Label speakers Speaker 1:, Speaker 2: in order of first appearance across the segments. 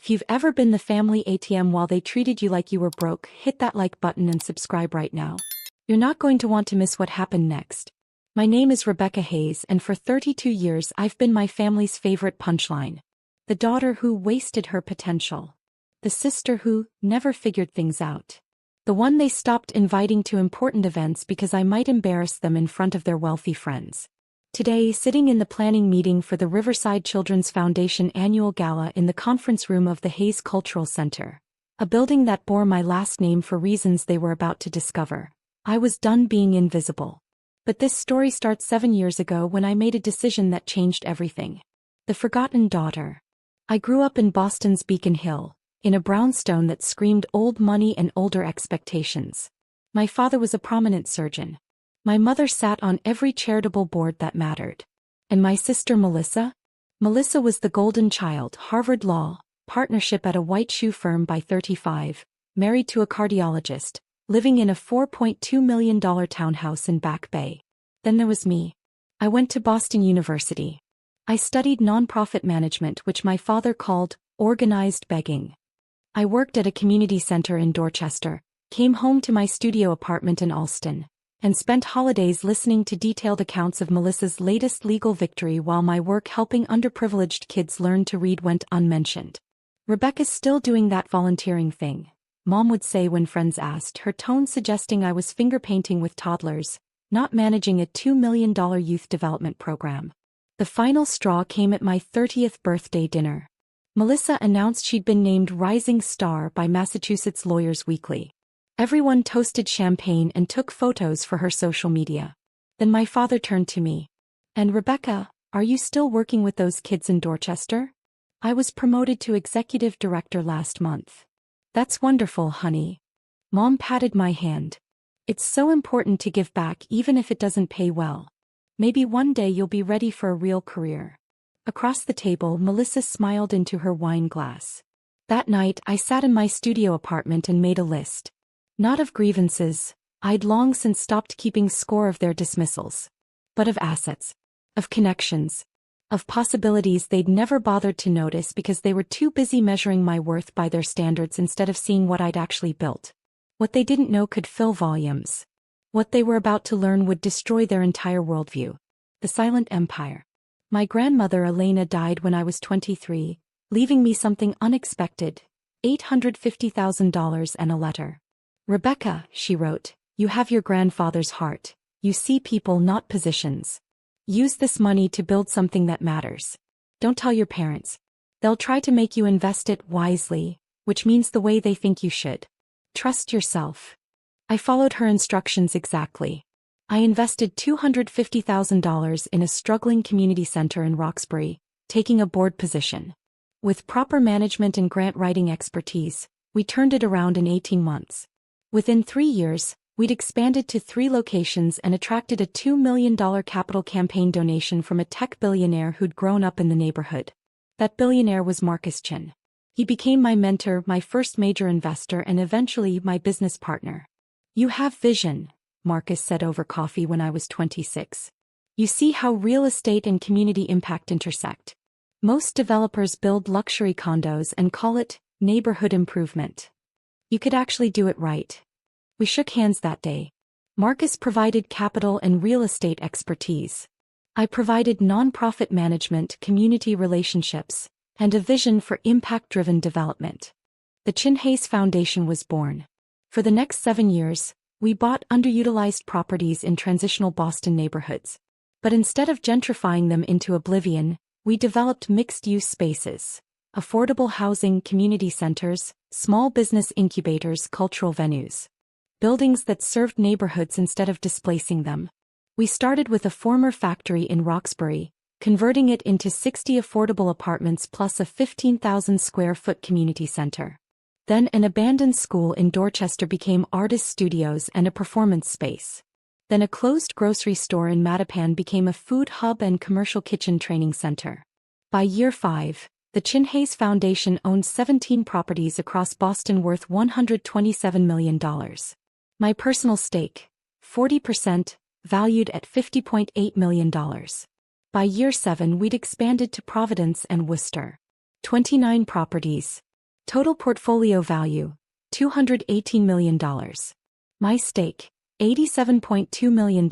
Speaker 1: If you've ever been the family ATM while they treated you like you were broke, hit that like button and subscribe right now. You're not going to want to miss what happened next. My name is Rebecca Hayes, and for 32 years I've been my family's favorite punchline. The daughter who wasted her potential. The sister who never figured things out. The one they stopped inviting to important events because I might embarrass them in front of their wealthy friends. Today, sitting in the planning meeting for the Riverside Children's Foundation annual gala in the conference room of the Hayes Cultural Center, a building that bore my last name for reasons they were about to discover, I was done being invisible. But this story starts 7 years ago when I made a decision that changed everything. The forgotten daughter. I grew up in Boston's Beacon Hill, in a brownstone that screamed old money and older expectations. My father was a prominent surgeon. My mother sat on every charitable board that mattered. And my sister Melissa? Melissa was the golden child, Harvard Law, partnership at a white shoe firm by 35, married to a cardiologist, living in a $4.2 million townhouse in Back Bay. Then there was me. I went to Boston University. I studied nonprofit management, which my father called organized begging. I worked at a community center in Dorchester, came home to my studio apartment in Allston, and spent holidays listening to detailed accounts of Melissa's latest legal victory while my work helping underprivileged kids learn to read went unmentioned. Rebecca's still doing that volunteering thing, Mom would say when friends asked, her tone suggesting I was finger painting with toddlers, not managing a $2 million youth development program. The final straw came at my 30th birthday dinner. Melissa announced she'd been named Rising Star by Massachusetts Lawyers Weekly. Everyone toasted champagne and took photos for her social media. Then my father turned to me. And Rebecca, are you still working with those kids in Dorchester? I was promoted to executive director last month. That's wonderful, honey. Mom patted my hand. It's so important to give back even if it doesn't pay well. Maybe one day you'll be ready for a real career. Across the table, Melissa smiled into her wine glass. That night, I sat in my studio apartment and made a list. Not of grievances, I'd long since stopped keeping score of their dismissals. But of assets. Of connections. Of possibilities they'd never bothered to notice because they were too busy measuring my worth by their standards instead of seeing what I'd actually built. What they didn't know could fill volumes. What they were about to learn would destroy their entire worldview. The silent empire. My grandmother Elena died when I was 23, leaving me something unexpected, $850,000 and a letter. Rebecca, she wrote, you have your grandfather's heart. You see people, not positions. Use this money to build something that matters. Don't tell your parents. They'll try to make you invest it wisely, which means the way they think you should. Trust yourself. I followed her instructions exactly. I invested $250,000 in a struggling community center in Roxbury, taking a board position. With proper management and grant writing expertise, we turned it around in 18 months. Within 3 years, we'd expanded to 3 locations and attracted a $2 million capital campaign donation from a tech billionaire who'd grown up in the neighborhood. That billionaire was Marcus Chin. He became my mentor, my first major investor, and eventually my business partner. You have vision, Marcus said over coffee when I was 26. You see how real estate and community impact intersect. Most developers build luxury condos and call it neighborhood improvement. You could actually do it right. We shook hands that day. Marcus provided capital and real estate expertise. I provided nonprofit management, community relationships, and a vision for impact-driven development. The Chin Hayes Foundation was born. For the next 7 years, we bought underutilized properties in transitional Boston neighborhoods. But instead of gentrifying them into oblivion, we developed mixed-use spaces, affordable housing, community centers, small business incubators, cultural venues. Buildings that served neighborhoods instead of displacing them. We started with a former factory in Roxbury, converting it into 60 affordable apartments plus a 15,000 square foot community center. Then an abandoned school in Dorchester became artist studios and a performance space. Then a closed grocery store in Mattapan became a food hub and commercial kitchen training center. By year 5, the Chin Hayes Foundation owned 17 properties across Boston worth $127 million. My personal stake, 40%, valued at $50.8 million. By year 7 we'd expanded to Providence and Worcester. 29 properties, Total portfolio value, $218 million. My stake, $87.2 million.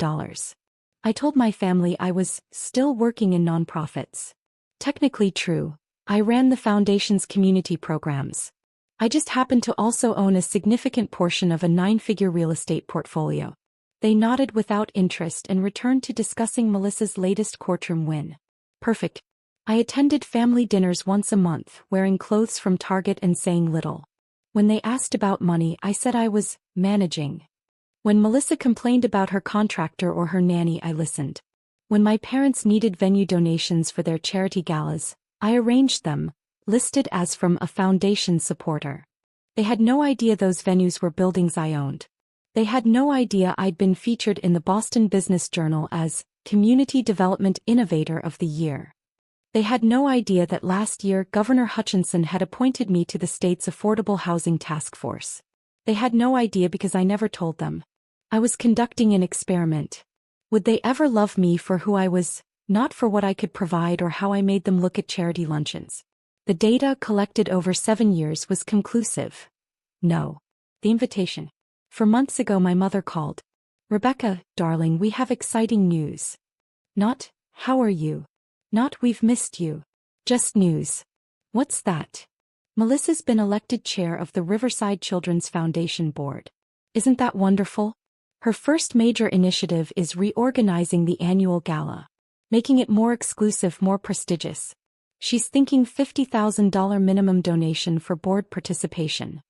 Speaker 1: I told my family I was still working in nonprofits. Technically true, I ran the foundation's community programs. I just happened to also own a significant portion of a 9-figure real estate portfolio. They nodded without interest and returned to discussing Melissa's latest courtroom win. Perfect. I attended family dinners once a month, wearing clothes from Target and saying little. When they asked about money, I said I was managing. When Melissa complained about her contractor or her nanny, I listened. When my parents needed venue donations for their charity galas, I arranged them, listed as from a foundation supporter. They had no idea those venues were buildings I owned. They had no idea I'd been featured in the Boston Business Journal as Community Development Innovator of the Year. They had no idea that last year Governor Hutchinson had appointed me to the state's Affordable Housing Task Force. They had no idea because I never told them. I was conducting an experiment. Would they ever love me for who I was, not for what I could provide or how I made them look at charity luncheons? The data collected over 7 years was conclusive. No. The invitation. For months ago my mother called. Rebecca, darling, we have exciting news. Not, how are you? Not, we've missed you. Just news. What's that? Melissa's been elected chair of the Riverside Children's Foundation board. Isn't that wonderful? Her first major initiative is reorganizing the annual gala, making it more exclusive, more prestigious. She's thinking $50,000 minimum donation for board participation.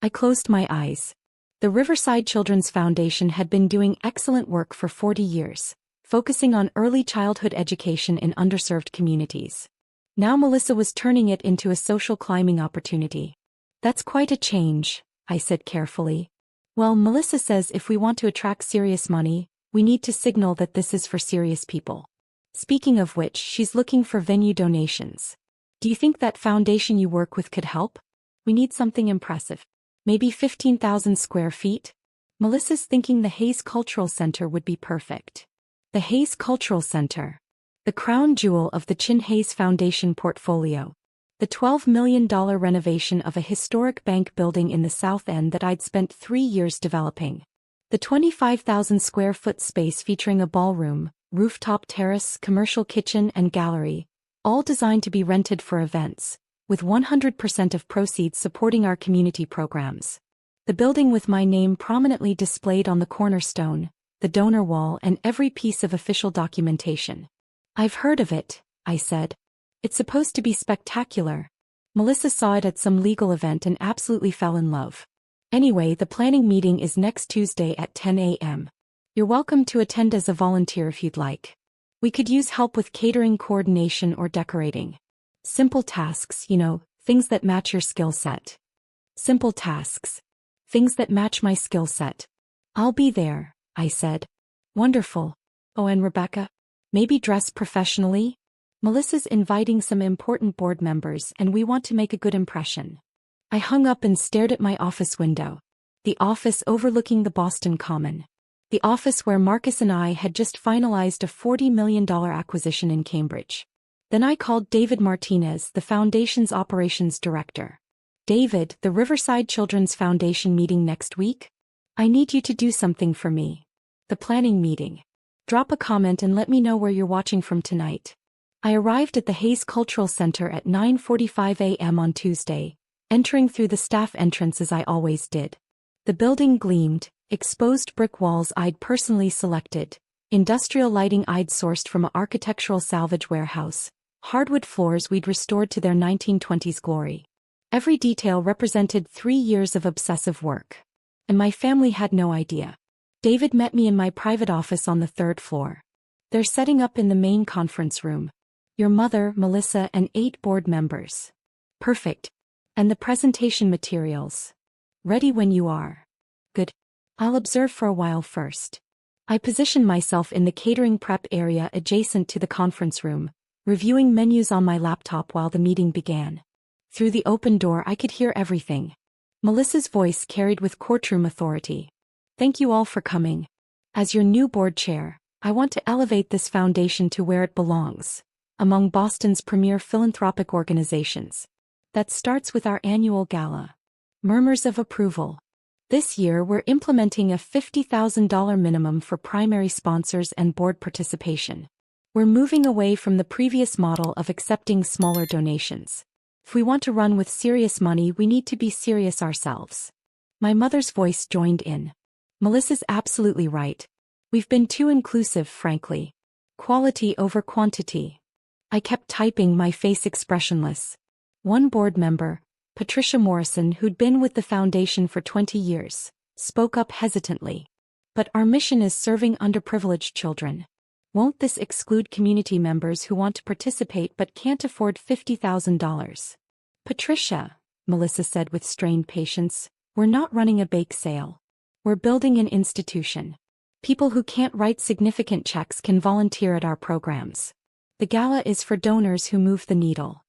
Speaker 1: I closed my eyes. The Riverside Children's Foundation had been doing excellent work for 40 years, focusing on early childhood education in underserved communities. Now Melissa was turning it into a social climbing opportunity. That's quite a change, I said carefully. Well, Melissa says if we want to attract serious money, we need to signal that this is for serious people. Speaking of which, she's looking for venue donations. Do you think that foundation you work with could help? We need something impressive. Maybe 15,000 square feet? Melissa's thinking the Hayes Cultural Center would be perfect. The Hayes Cultural Center. The crown jewel of the Chin Hayes Foundation portfolio. The $12 million renovation of a historic bank building in the South End that I'd spent 3 years developing. The 25,000 square foot space featuring a ballroom, rooftop terrace, commercial kitchen and gallery, all designed to be rented for events, with 100% of proceeds supporting our community programs. The building with my name prominently displayed on the cornerstone, the donor wall and every piece of official documentation. I've heard of it, I said. It's supposed to be spectacular. Melissa saw it at some legal event and absolutely fell in love. Anyway, the planning meeting is next Tuesday at 10 a.m. You're welcome to attend as a volunteer if you'd like. We could use help with catering, coordination, or decorating. Simple tasks, things that match your skill set. Simple tasks. Things that match my skill set. I'll be there, I said. Wonderful. Oh, and Rebecca? Maybe dress professionally? Melissa's inviting some important board members and we want to make a good impression. I hung up and stared at my office window. The office overlooking the Boston Common. The office where Marcus and I had just finalized a $40 million acquisition in Cambridge. Then I called David Martinez, the foundation's operations director. David, the Riverside Children's Foundation meeting next week? I need you to do something for me. The planning meeting. Drop a comment and let me know where you're watching from tonight. I arrived at the Hayes Cultural Center at 9:45 a.m. on Tuesday, entering through the staff entrance as I always did. The building gleamed, exposed brick walls I'd personally selected, industrial lighting I'd sourced from an architectural salvage warehouse, hardwood floors we'd restored to their 1920s glory. Every detail represented 3 years of obsessive work. And my family had no idea. David met me in my private office on the 3rd floor. They're setting up in the main conference room. Your mother, Melissa, and 8 board members. Perfect. And the presentation materials. Ready when you are. Good. I'll observe for a while first. I positioned myself in the catering prep area adjacent to the conference room, reviewing menus on my laptop while the meeting began. Through the open door I could hear everything. Melissa's voice carried with courtroom authority. Thank you all for coming. As your new board chair, I want to elevate this foundation to where it belongs, among Boston's premier philanthropic organizations. That starts with our annual gala. Murmurs of approval. This year we're implementing a $50,000 minimum for primary sponsors and board participation. We're moving away from the previous model of accepting smaller donations. If we want to run with serious money, we need to be serious ourselves. My mother's voice joined in. Melissa's absolutely right. We've been too inclusive, frankly. Quality over quantity. I kept typing, my face expressionless. One board member, Patricia Morrison, who'd been with the foundation for 20 years, spoke up hesitantly. But our mission is serving underprivileged children. Won't this exclude community members who want to participate but can't afford $50,000? Patricia, Melissa said with strained patience, we're not running a bake sale. We're building an institution. People who can't write significant checks can volunteer at our programs. The gala is for donors who move the needle.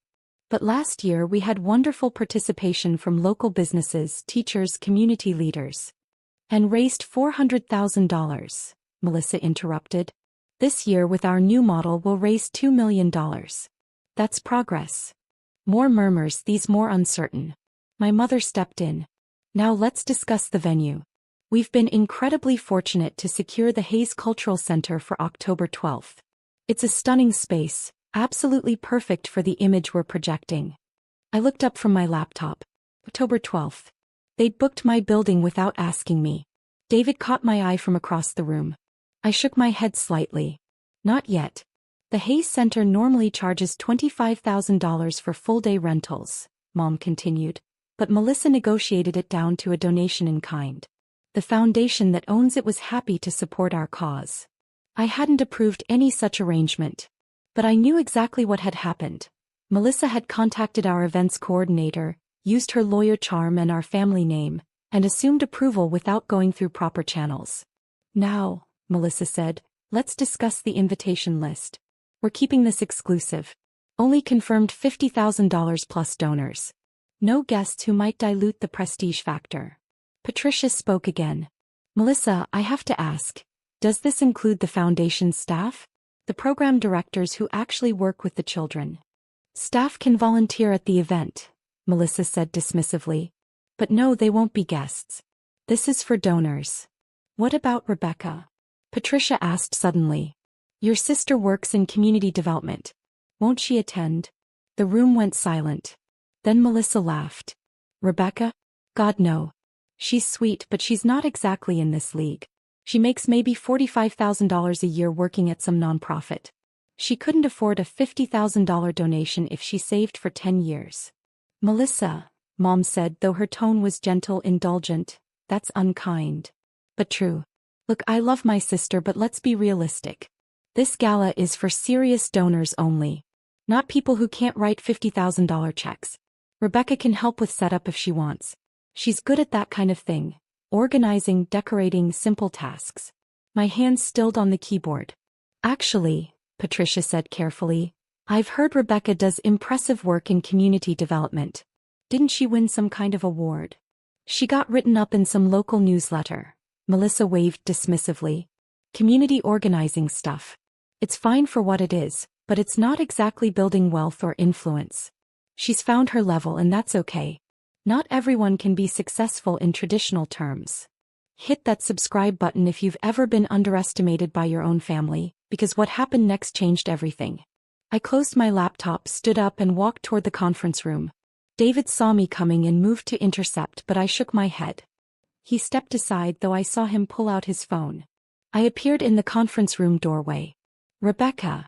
Speaker 1: But last year we had wonderful participation from local businesses, teachers, community leaders. And raised $400,000, Melissa interrupted. This year with our new model we'll raise $2 million. That's progress. More murmurs, these more uncertain. My mother stepped in. Now let's discuss the venue. We've been incredibly fortunate to secure the Hayes Cultural Center for October 12th. It's a stunning space, absolutely perfect for the image we're projecting. I looked up from my laptop. October 12th. They'd booked my building without asking me. David caught my eye from across the room. I shook my head slightly. Not yet. The Hayes Center normally charges $25,000 for full-day rentals, Mom continued, but Melissa negotiated it down to a donation in kind. The foundation that owns it was happy to support our cause. I hadn't approved any such arrangement. But I knew exactly what had happened. Melissa had contacted our events coordinator, used her lawyer charm and our family name, and assumed approval without going through proper channels. Now, Melissa said, let's discuss the invitation list. We're keeping this exclusive. Only confirmed $50,000 plus donors. No guests who might dilute the prestige factor. Patricia spoke again. Melissa, I have to ask, does this include the foundation's staff? The program directors who actually work with the children? Staff can volunteer at the event, Melissa said dismissively. But no, they won't be guests. This is for donors. What about Rebecca? Patricia asked suddenly. Your sister works in community development. Won't she attend? The room went silent. Then Melissa laughed. Rebecca? God no. She's sweet, but she's not exactly in this league. She makes maybe $45,000 a year working at some nonprofit. She couldn't afford a $50,000 donation if she saved for 10 years. Melissa, Mom said, though her tone was gentle, indulgent, that's unkind. But true. Look, I love my sister, but let's be realistic. This gala is for serious donors only. Not people who can't write $50,000 checks. Rebecca can help with setup if she wants. She's good at that kind of thing. Organizing, decorating, simple tasks. My hands stilled on the keyboard. Actually, Patricia said carefully, I've heard Rebecca does impressive work in community development. Didn't she win some kind of award? She got written up in some local newsletter. Melissa waved dismissively. Community organizing stuff. It's fine for what it is, but it's not exactly building wealth or influence. She's found her level and that's okay. Not everyone can be successful in traditional terms. Hit that subscribe button if you've ever been underestimated by your own family, because what happened next changed everything. I closed my laptop, stood up and walked toward the conference room. David saw me coming and moved to intercept, but I shook my head. He stepped aside, though I saw him pull out his phone. I appeared in the conference room doorway. Rebecca.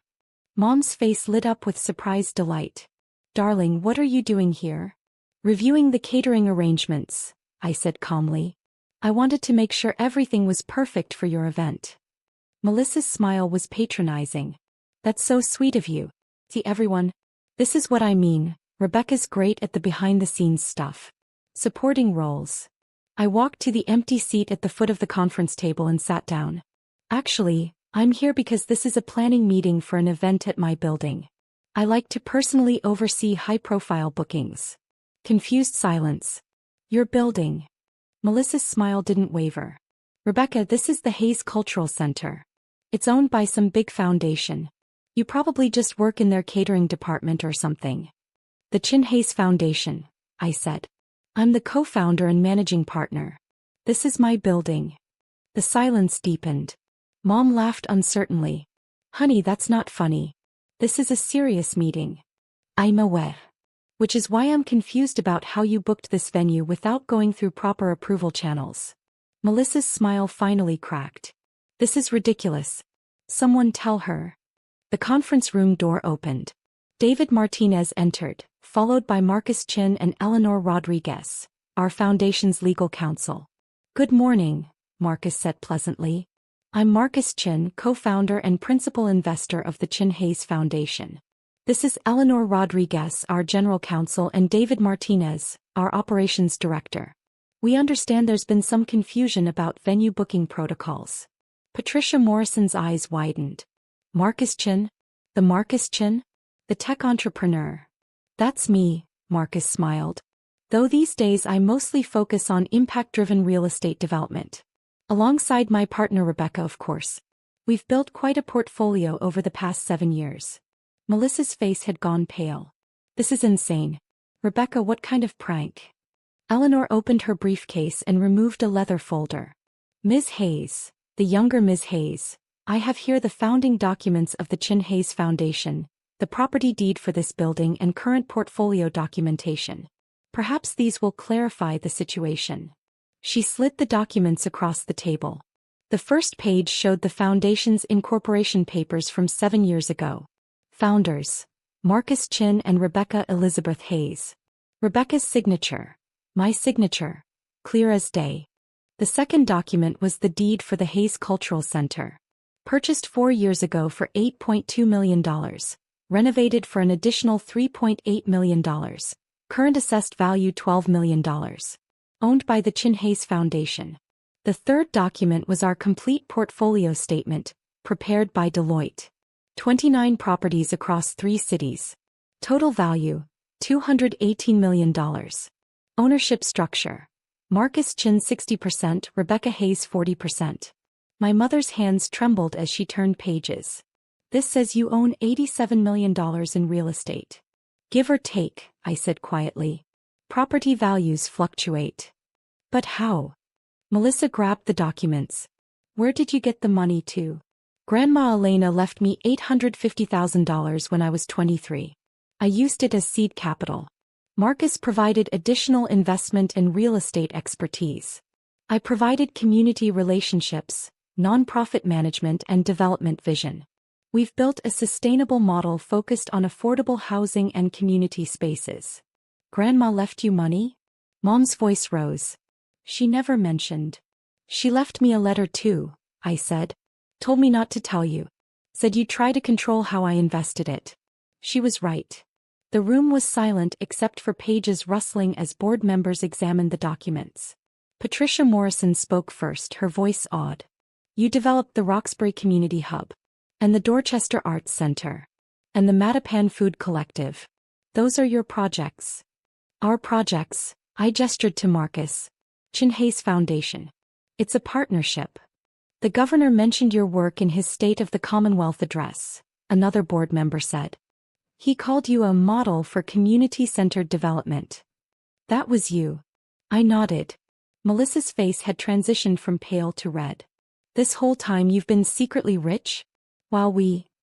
Speaker 1: Mom's face lit up with surprised delight. Darling, what are you doing here? Reviewing the catering arrangements, I said calmly. I wanted to make sure everything was perfect for your event. Melissa's smile was patronizing. That's so sweet of you. See everyone? This is what I mean. Rebecca's great at the behind-the-scenes stuff. Supporting roles. I walked to the empty seat at the foot of the conference table and sat down. Actually, I'm here because this is a planning meeting for an event at my building. I like to personally oversee high-profile bookings. Confused silence. Your building. Melissa's smile didn't waver. Rebecca, this is the Hayes Cultural Center. It's owned by some big foundation. You probably just work in their catering department or something. The Chin Hayes Foundation, I said. I'm the co-founder and managing partner. This is my building. The silence deepened. Mom laughed uncertainly. Honey, that's not funny. This is a serious meeting. I'm aware. Which is why I'm confused about how you booked this venue without going through proper approval channels. Melissa's smile finally cracked. This is ridiculous. Someone tell her. The conference room door opened. David Martinez entered, followed by Marcus Chin and Eleanor Rodriguez, our foundation's legal counsel. Good morning, Marcus said pleasantly. I'm Marcus Chin, co-founder and principal investor of the Chin Hayes Foundation. This is Eleanor Rodriguez, our general counsel, and David Martinez, our operations director. We understand there's been some confusion about venue booking protocols. Patricia Morrison's eyes widened. Marcus Chin? The Marcus Chin? The tech entrepreneur. That's me, Marcus smiled. Though these days I mostly focus on impact-driven real estate development. Alongside my partner Rebecca, of course. We've built quite a portfolio over the past 7 years. Melissa's face had gone pale. This is insane. Rebecca, what kind of prank? Eleanor opened her briefcase and removed a leather folder. Ms. Hayes, the younger Ms. Hayes, I have here the founding documents of the Chin Hayes Foundation, the property deed for this building and current portfolio documentation. Perhaps these will clarify the situation. She slid the documents across the table. The first page showed the foundation's incorporation papers from 7 years ago. Founders, Marcus Chin and Rebecca Elizabeth Hayes. Rebecca's signature. My signature. Clear as day. The second document was the deed for the Hayes Cultural Center. Purchased 4 years ago for $8.2 million. Renovated for an additional $3.8 million. Current assessed value $12 million. Owned by the Chin Hayes Foundation. The third document was our complete portfolio statement, prepared by Deloitte. 29 properties across 3 cities. Total value, $218 million. Ownership structure. Marcus Chin 60%, Rebecca Hayes 40%. My mother's hands trembled as she turned pages. This says you own $87 million in real estate. Give or take, I said quietly. Property values fluctuate. But how? Melissa grabbed the documents. Where did you get the money to? Grandma Elena left me $850,000 when I was 23. I used it as seed capital. Marcus provided additional investment and real estate expertise. I provided community relationships, nonprofit management and development vision. We've built a sustainable model focused on affordable housing and community spaces. Grandma left you money? Mom's voice rose. She never mentioned. She left me a letter too, I said. Told me not to tell you. Said you'd try to control how I invested it. She was right. The room was silent except for pages rustling as board members examined the documents. Patricia Morrison spoke first, her voice awed. You developed the Roxbury Community Hub. And the Dorchester Arts Center. And the Mattapan Food Collective. Those are your projects. Our projects, I gestured to Marcus. Chin Hayes Foundation. It's a partnership. The governor mentioned your work in his State of the Commonwealth address, another board member said. He called you a model for community-centered development. That was you. I nodded. Melissa's face had transitioned from pale to red. This whole time you've been secretly rich?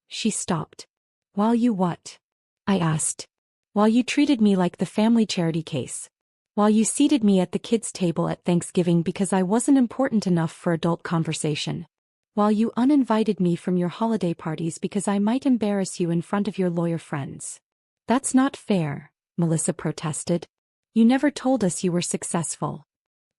Speaker 1: She stopped. While you what? I asked. While you treated me like the family charity case. While you seated me at the kids' table at Thanksgiving because I wasn't important enough for adult conversation. While you uninvited me from your holiday parties because I might embarrass you in front of your lawyer friends. That's not fair, Melissa protested. You never told us you were successful.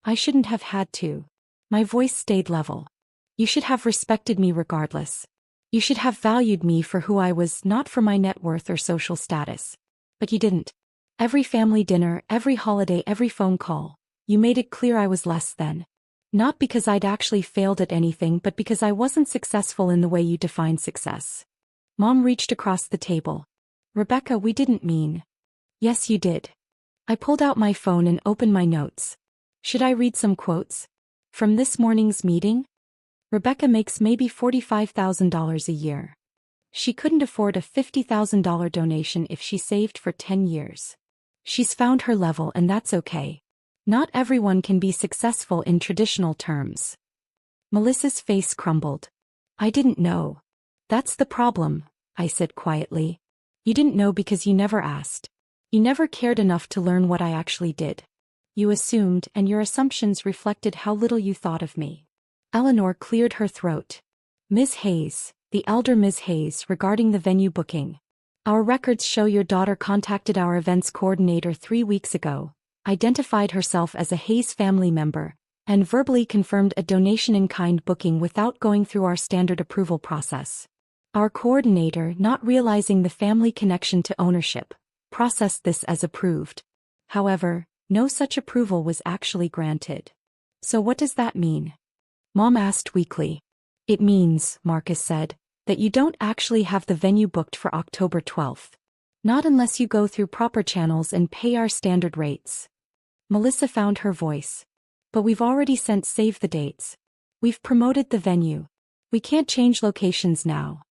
Speaker 1: I shouldn't have had to. My voice stayed level. You should have respected me regardless. You should have valued me for who I was, not for my net worth or social status. But you didn't. Every family dinner, every holiday, every phone call, you made it clear I was less than. Not because I'd actually failed at anything, but because I wasn't successful in the way you define success. Mom reached across the table. Rebecca, we didn't mean. Yes, you did. I pulled out my phone and opened my notes. Should I read some quotes? From this morning's meeting? Rebecca makes maybe $45,000 a year. She couldn't afford a $50,000 donation if she saved for 10 years. She's found her level and that's okay. Not everyone can be successful in traditional terms. Melissa's face crumbled. I didn't know. That's the problem, I said quietly. You didn't know because you never asked. You never cared enough to learn what I actually did. You assumed, and your assumptions reflected how little you thought of me. Eleanor cleared her throat. Ms. Hayes, the elder Ms. Hayes, regarding the venue booking. Our records show your daughter contacted our events coordinator 3 weeks ago, identified herself as a Hayes family member, and verbally confirmed a donation-in-kind booking without going through our standard approval process. Our coordinator, not realizing the family connection to ownership, processed this as approved. However, no such approval was actually granted. So what does that mean? Mom asked weakly. It means, Marcus said, that you don't actually have the venue booked for October 12th. Not unless you go through proper channels and pay our standard rates. Melissa found her voice. But we've already sent save the dates. We've promoted the venue. We can't change locations now.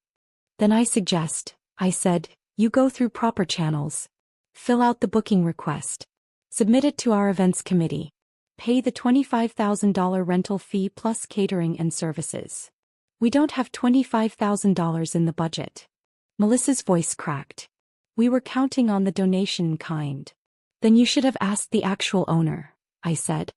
Speaker 1: Then I suggest, I said, you go through proper channels. Fill out the booking request. Submit it to our events committee. Pay the $25,000 rental fee plus catering and services. We don't have $25,000 in the budget. Melissa's voice cracked. We were counting on the donation in kind. Then you should have asked the actual owner, I said.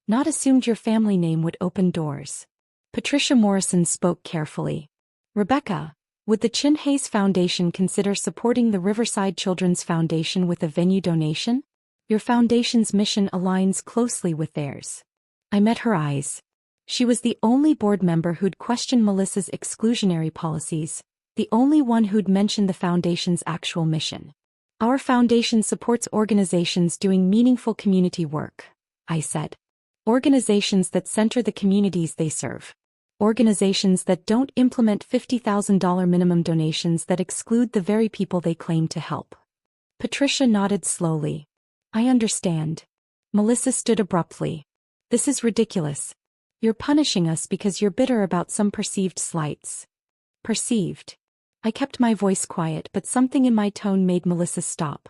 Speaker 1: Not assumed your family name would open doors. Patricia Morrison spoke carefully. Rebecca, would the Chin Hayes Foundation consider supporting the Riverside Children's Foundation with a venue donation? Your foundation's mission aligns closely with theirs. I met her eyes. She was the only board member who'd questioned Melissa's exclusionary policies, the only one who'd mentioned the foundation's actual mission. Our foundation supports organizations doing meaningful community work, I said. Organizations that center the communities they serve. Organizations that don't implement $50,000 minimum donations that exclude the very people they claim to help. Patricia nodded slowly. I understand. Melissa stood abruptly. This is ridiculous. You're punishing us because you're bitter about some perceived slights. Perceived. I kept my voice quiet, but something in my tone made Melissa stop.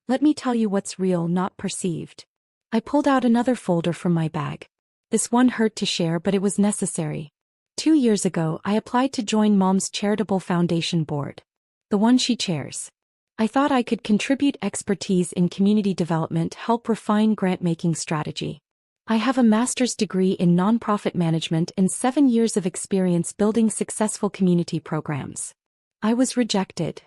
Speaker 1: Let me tell you what's real, not perceived. I pulled out another folder from my bag. This one hurt to share, but it was necessary. 2 years ago, I applied to join Mom's charitable foundation board. The one she chairs. I thought I could contribute expertise in community development, help refine grant-making strategy. I have a master's degree in nonprofit management and 7 years of experience building successful community programs. I was rejected.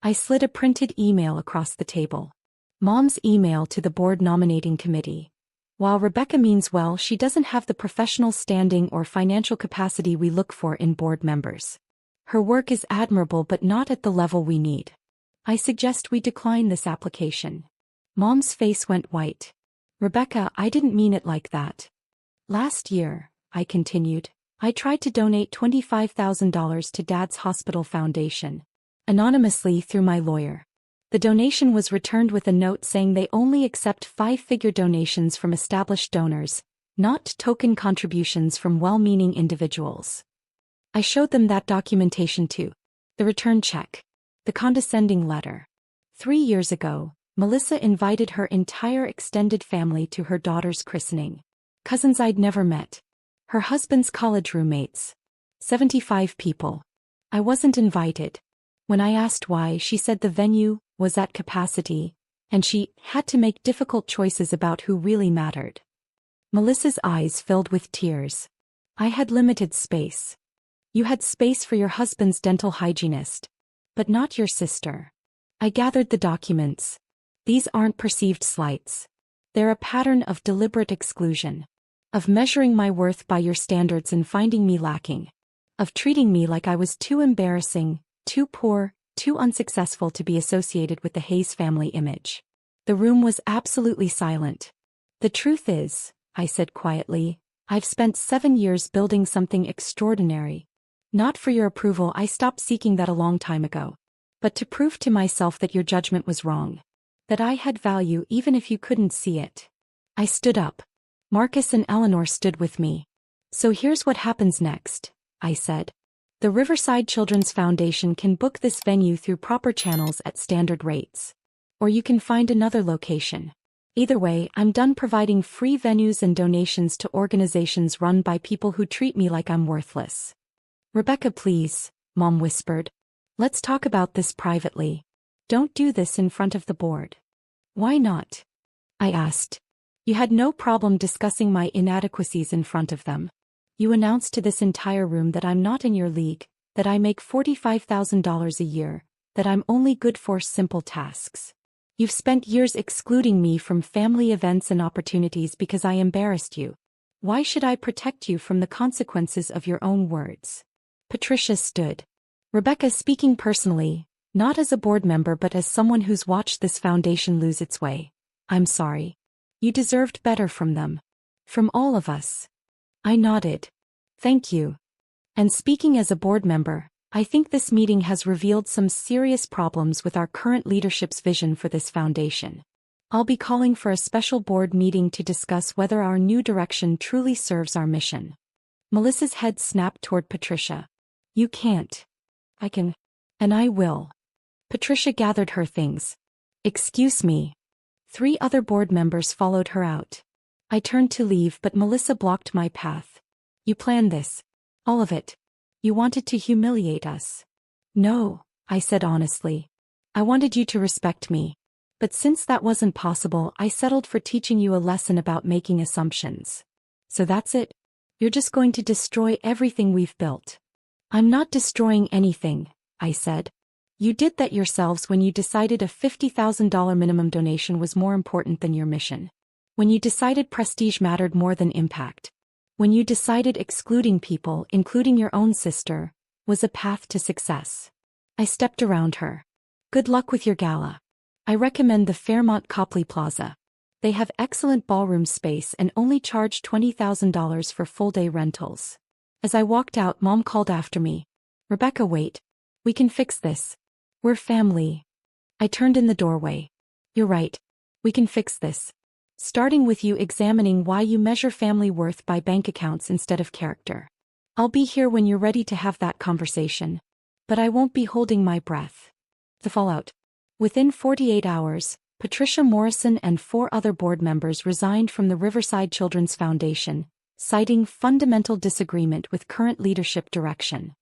Speaker 1: I slid a printed email across the table. Mom's email to the board nominating committee. While Rebecca means well, she doesn't have the professional standing or financial capacity we look for in board members. Her work is admirable but not at the level we need. I suggest we decline this application. Mom's face went white. Rebecca, I didn't mean it like that. Last year, I continued, I tried to donate $25,000 to Dad's hospital foundation. Anonymously through my lawyer. The donation was returned with a note saying they only accept 5-figure donations from established donors, not token contributions from well-meaning individuals. I showed them that documentation too. The return check. The condescending letter. 3 years ago, Melissa invited her entire extended family to her daughter's christening. Cousins I'd never met. Her husband's college roommates. 75 people. I wasn't invited. When I asked why, she said the venue was at capacity, and she had to make difficult choices about who really mattered. Melissa's eyes filled with tears. I had limited space. You had space for your husband's dental hygienist. But not your sister. I gathered the documents. These aren't perceived slights. They're a pattern of deliberate exclusion. Of measuring my worth by your standards and finding me lacking. Of treating me like I was too embarrassing, too poor, too unsuccessful to be associated with the Hayes family image. The room was absolutely silent. The truth is, I said quietly, I've spent 7 years building something extraordinary. Not for your approval, I stopped seeking that a long time ago. But to prove to myself that your judgment was wrong. That I had value even if you couldn't see it. I stood up. Marcus and Eleanor stood with me. So here's what happens next, I said. The Riverside Children's Foundation can book this venue through proper channels at standard rates. Or you can find another location. Either way, I'm done providing free venues and donations to organizations run by people who treat me like I'm worthless. Rebecca, please, Mom whispered. Let's talk about this privately. Don't do this in front of the board. Why not? I asked. You had no problem discussing my inadequacies in front of them. You announced to this entire room that I'm not in your league, that I make $45,000 a year, that I'm only good for simple tasks. You've spent years excluding me from family events and opportunities because I embarrassed you. Why should I protect you from the consequences of your own words? Patricia stood. Rebecca, speaking personally, not as a board member but as someone who's watched this foundation lose its way, I'm sorry. You deserved better from them. From all of us. I nodded. Thank you. And speaking as a board member, I think this meeting has revealed some serious problems with our current leadership's vision for this foundation. I'll be calling for a special board meeting to discuss whether our new direction truly serves our mission. Melissa's head snapped toward Patricia. You can't. I can. And I will. Patricia gathered her things. Excuse me. 3 other board members followed her out. I turned to leave but Melissa blocked my path. You planned this. All of it. You wanted to humiliate us. No, I said honestly. I wanted you to respect me. But since that wasn't possible, I settled for teaching you a lesson about making assumptions. So that's it? You're just going to destroy everything we've built. I'm not destroying anything, I said. You did that yourselves when you decided a $50,000 minimum donation was more important than your mission. When you decided prestige mattered more than impact. When you decided excluding people, including your own sister, was a path to success. I stepped around her. Good luck with your gala. I recommend the Fairmont Copley Plaza. They have excellent ballroom space and only charge $20,000 for full-day rentals. As I walked out, Mom called after me. Rebecca, wait. We can fix this. We're family. I turned in the doorway. You're right. We can fix this. Starting with you examining why you measure family worth by bank accounts instead of character. I'll be here when you're ready to have that conversation. But I won't be holding my breath. The fallout. Within 48 hours, Patricia Morrison and 4 other board members resigned from the Riverside Children's Foundation, citing fundamental disagreement with current leadership direction.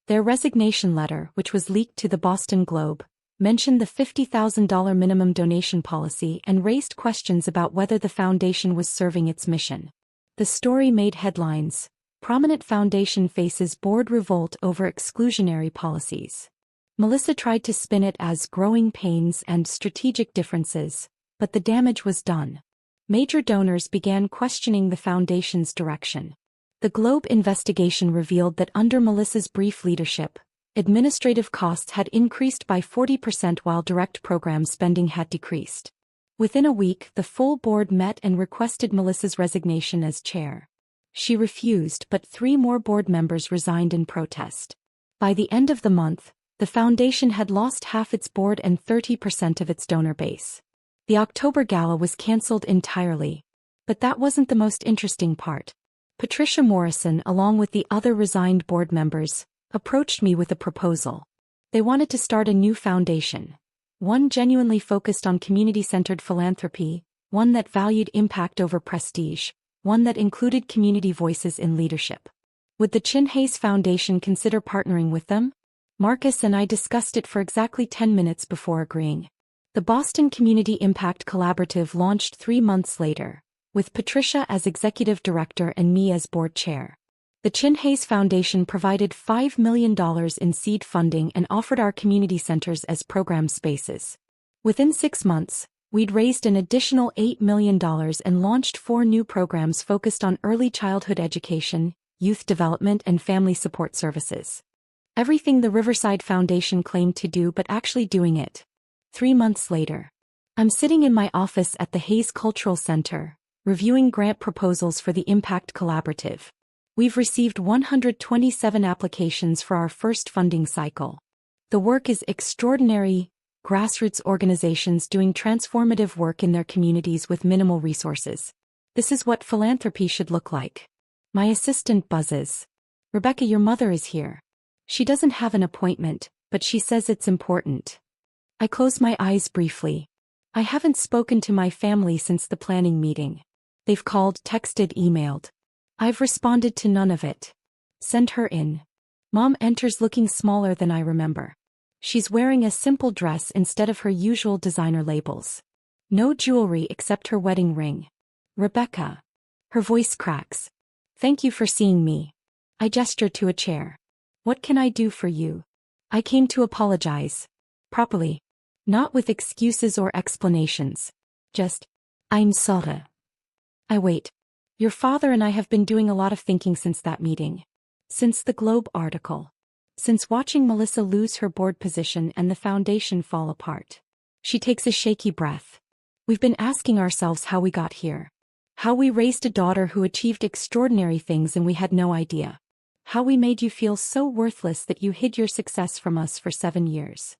Speaker 1: Their resignation letter, which was leaked to the Boston Globe, mentioned the $50,000 minimum donation policy and raised questions about whether the foundation was serving its mission. The story made headlines. Prominent foundation faces board revolt over exclusionary policies. Melissa tried to spin it as growing pains and strategic differences, but the damage was done. Major donors began questioning the foundation's direction. The Globe investigation revealed that under Melissa's brief leadership, administrative costs had increased by 40% while direct program spending had decreased. Within a week, the full board met and requested Melissa's resignation as chair. She refused, but 3 more board members resigned in protest. By the end of the month, the foundation had lost half its board and 30% of its donor base. The October gala was cancelled entirely. But that wasn't the most interesting part. Patricia Morrison, along with the other resigned board members, approached me with a proposal. They wanted to start a new foundation. One genuinely focused on community-centered philanthropy, one that valued impact over prestige, one that included community voices in leadership. Would the Chin Hayes Foundation consider partnering with them? Marcus and I discussed it for exactly 10 minutes before agreeing. The Boston Community Impact Collaborative launched 3 months later, with Patricia as executive director and me as board chair. The Chin Hayes Foundation provided $5 million in seed funding and offered our community centers as program spaces. Within 6 months, we'd raised an additional $8 million and launched 4 new programs focused on early childhood education, youth development, and family support services. Everything the Riverside Foundation claimed to do but actually doing it. 3 months later, I'm sitting in my office at the Hayes Cultural Center, reviewing grant proposals for the Impact Collaborative. We've received 127 applications for our first funding cycle. The work is extraordinary, grassroots organizations doing transformative work in their communities with minimal resources. This is what philanthropy should look like. My assistant buzzes. Rebecca, your mother is here. She doesn't have an appointment, but she says it's important. I close my eyes briefly. I haven't spoken to my family since the planning meeting. They've called, texted, emailed. I've responded to none of it. Send her in. Mom enters looking smaller than I remember. She's wearing a simple dress instead of her usual designer labels. No jewelry except her wedding ring. Rebecca. Her voice cracks. Thank you for seeing me. I gesture to a chair. What can I do for you? I came to apologize. Properly. Not with excuses or explanations. Just, I'm sorry. I wait. Your father and I have been doing a lot of thinking since that meeting. Since the Globe article. Since watching Melissa lose her board position and the foundation fall apart. She takes a shaky breath. We've been asking ourselves how we got here. How we raised a daughter who achieved extraordinary things and we had no idea. How we made you feel so worthless that you hid your success from us for 7 years.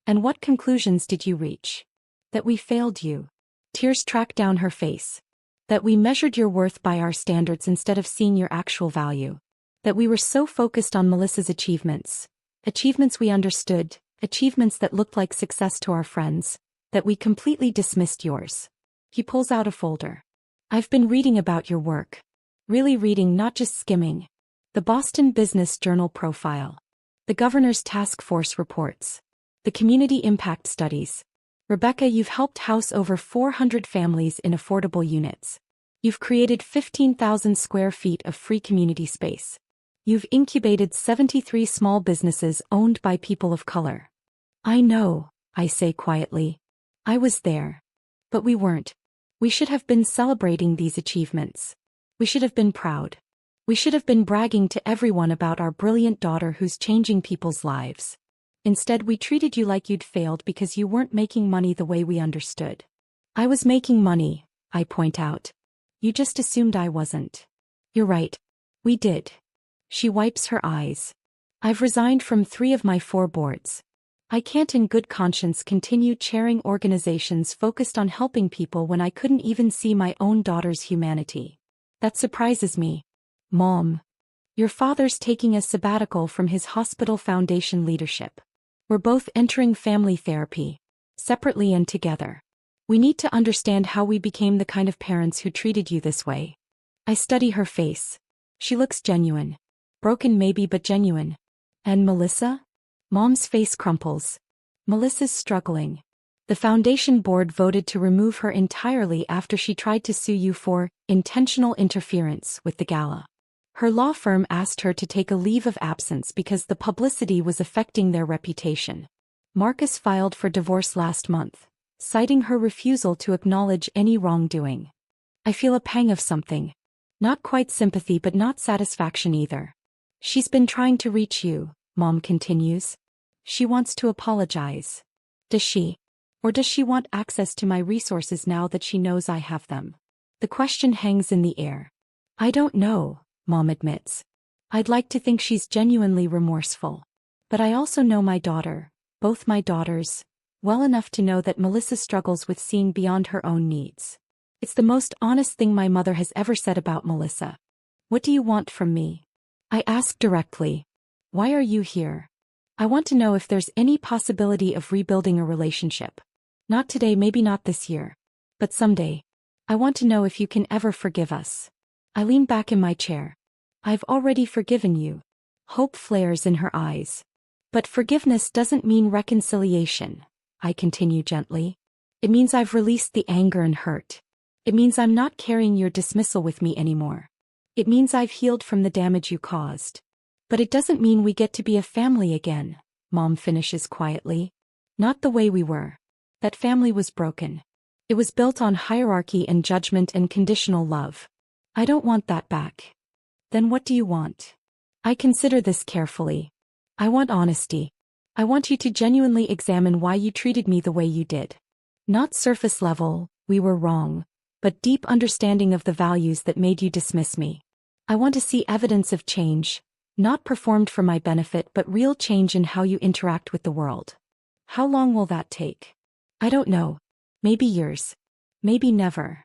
Speaker 1: And what conclusions did you reach? That we failed you. Tears track down her face. That we measured your worth by our standards instead of seeing your actual value. That we were so focused on Melissa's achievements. Achievements we understood, achievements that looked like success to our friends, that we completely dismissed yours. He pulls out a folder. I've been reading about your work. Really reading, not just skimming. The Boston Business Journal profile. The Governor's Task Force reports. The community impact studies. Rebecca, you've helped house over 400 families in affordable units. You've created 15,000 square feet of free community space. You've incubated 73 small businesses owned by people of color. I know, I say quietly. I was there. But we weren't. We should have been celebrating these achievements. We should have been proud. We should have been bragging to everyone about our brilliant daughter who's changing people's lives. Instead, we treated you like you'd failed because you weren't making money the way we understood. I was making money, I point out. You just assumed I wasn't. You're right. We did. She wipes her eyes. I've resigned from 3 of my 4 boards. I can't in good conscience continue chairing organizations focused on helping people when I couldn't even see my own daughter's humanity. That surprises me. Mom. Your father's taking a sabbatical from his hospital foundation leadership. We're both entering family therapy. Separately and together. We need to understand how we became the kind of parents who treated you this way. I study her face. She looks genuine. Broken maybe, but genuine. And Melissa? Mom's face crumples. Melissa's struggling. The foundation board voted to remove her entirely after she tried to sue you for intentional interference with the gala. Her law firm asked her to take a leave of absence because the publicity was affecting their reputation. Marcus filed for divorce last month, citing her refusal to acknowledge any wrongdoing. I feel a pang of something. Not quite sympathy, but not satisfaction either. She's been trying to reach you, Mom continues. She wants to apologize. Does she? Or does she want access to my resources now that she knows I have them? The question hangs in the air. I don't know, Mom admits. I'd like to think she's genuinely remorseful. But I also know my daughter, both my daughters, well enough to know that Melissa struggles with seeing beyond her own needs. It's the most honest thing my mother has ever said about Melissa. What do you want from me? I ask directly. Why are you here? I want to know if there's any possibility of rebuilding a relationship. Not today, maybe not this year. But someday. I want to know if you can ever forgive us. I lean back in my chair. I've already forgiven you. Hope flares in her eyes. But forgiveness doesn't mean reconciliation, I continue gently. It means I've released the anger and hurt. It means I'm not carrying your dismissal with me anymore. It means I've healed from the damage you caused. But it doesn't mean we get to be a family again, Mom finishes quietly. Not the way we were. That family was broken. It was built on hierarchy and judgment and conditional love. I don't want that back. Then what do you want? I consider this carefully. I want honesty. I want you to genuinely examine why you treated me the way you did. Not surface level, we were wrong, but deep understanding of the values that made you dismiss me. I want to see evidence of change, not performed for my benefit but real change in how you interact with the world. How long will that take? I don't know. Maybe years. Maybe never.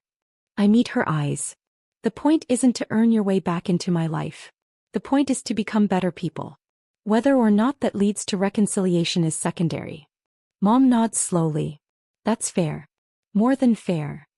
Speaker 1: I meet her eyes. The point isn't to earn your way back into my life. The point is to become better people. Whether or not that leads to reconciliation is secondary. Mom nods slowly. That's fair. More than fair.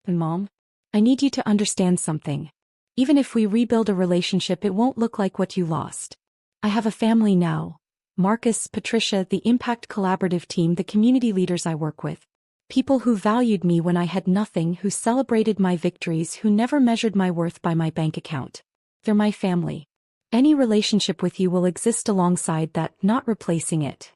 Speaker 1: And Mom, I need you to understand something. Even if we rebuild a relationship, it won't look like what you lost. I have a family now. Marcus, Patricia, the Impact Collaborative team, the community leaders I work with. People who valued me when I had nothing, who celebrated my victories, who never measured my worth by my bank account. They're my family. Any relationship with you will exist alongside that, not replacing it.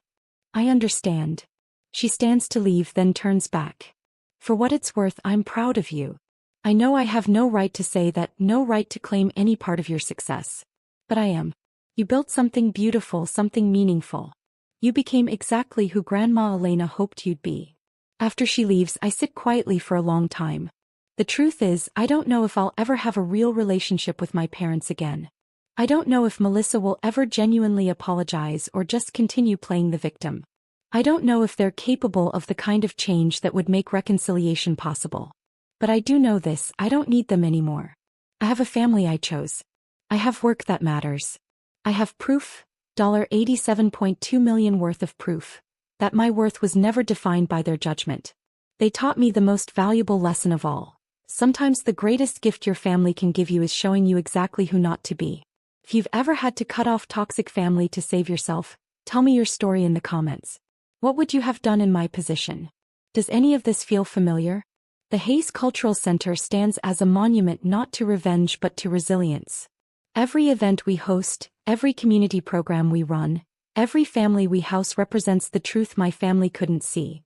Speaker 1: I understand. She stands to leave, then turns back. For what it's worth, I'm proud of you. I know I have no right to say that, no right to claim any part of your success. But I am. You built something beautiful, something meaningful. You became exactly who Grandma Elena hoped you'd be. After she leaves, I sit quietly for a long time. The truth is, I don't know if I'll ever have a real relationship with my parents again. I don't know if Melissa will ever genuinely apologize or just continue playing the victim. I don't know if they're capable of the kind of change that would make reconciliation possible. But I do know this, I don't need them anymore. I have a family I chose. I have work that matters. I have proof, $87.2 million worth of proof, that my worth was never defined by their judgment. They taught me the most valuable lesson of all. Sometimes the greatest gift your family can give you is showing you exactly who not to be. If you've ever had to cut off toxic family to save yourself, tell me your story in the comments. What would you have done in my position? Does any of this feel familiar? The Hayes Cultural Center stands as a monument not to revenge but to resilience. Every event we host, every community program we run, every family we house represents the truth my family couldn't see.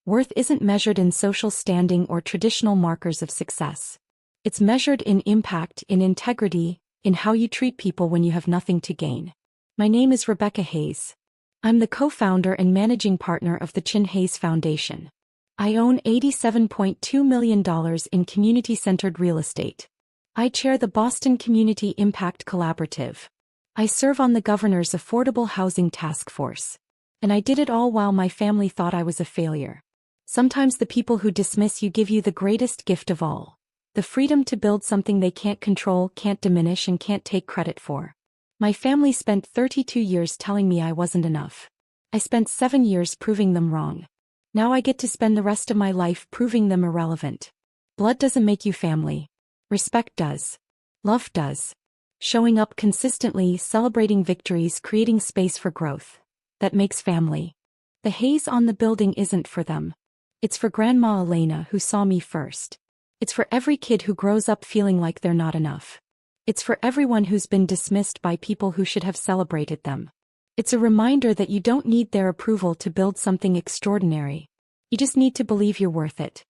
Speaker 1: Worth isn't measured in social standing or traditional markers of success. It's measured in impact, in integrity, in how you treat people when you have nothing to gain. My name is Rebecca Hayes. I'm the co-founder and managing partner of the Chin Hayes Foundation. I own $87.2 million in community-centered real estate. I chair the Boston Community Impact Collaborative. I serve on the Governor's Affordable Housing Task Force. And I did it all while my family thought I was a failure. Sometimes the people who dismiss you give you the greatest gift of all. The freedom to build something they can't control, can't diminish, and can't take credit for. My family spent 32 years telling me I wasn't enough. I spent 7 years proving them wrong. Now I get to spend the rest of my life proving them irrelevant. Blood doesn't make you family. Respect does. Love does. Showing up consistently, celebrating victories, creating space for growth. That makes family. The haze on the building isn't for them. It's for Grandma Elena, who saw me first. It's for every kid who grows up feeling like they're not enough. It's for everyone who's been dismissed by people who should have celebrated them. It's a reminder that you don't need their approval to build something extraordinary. You just need to believe you're worth it.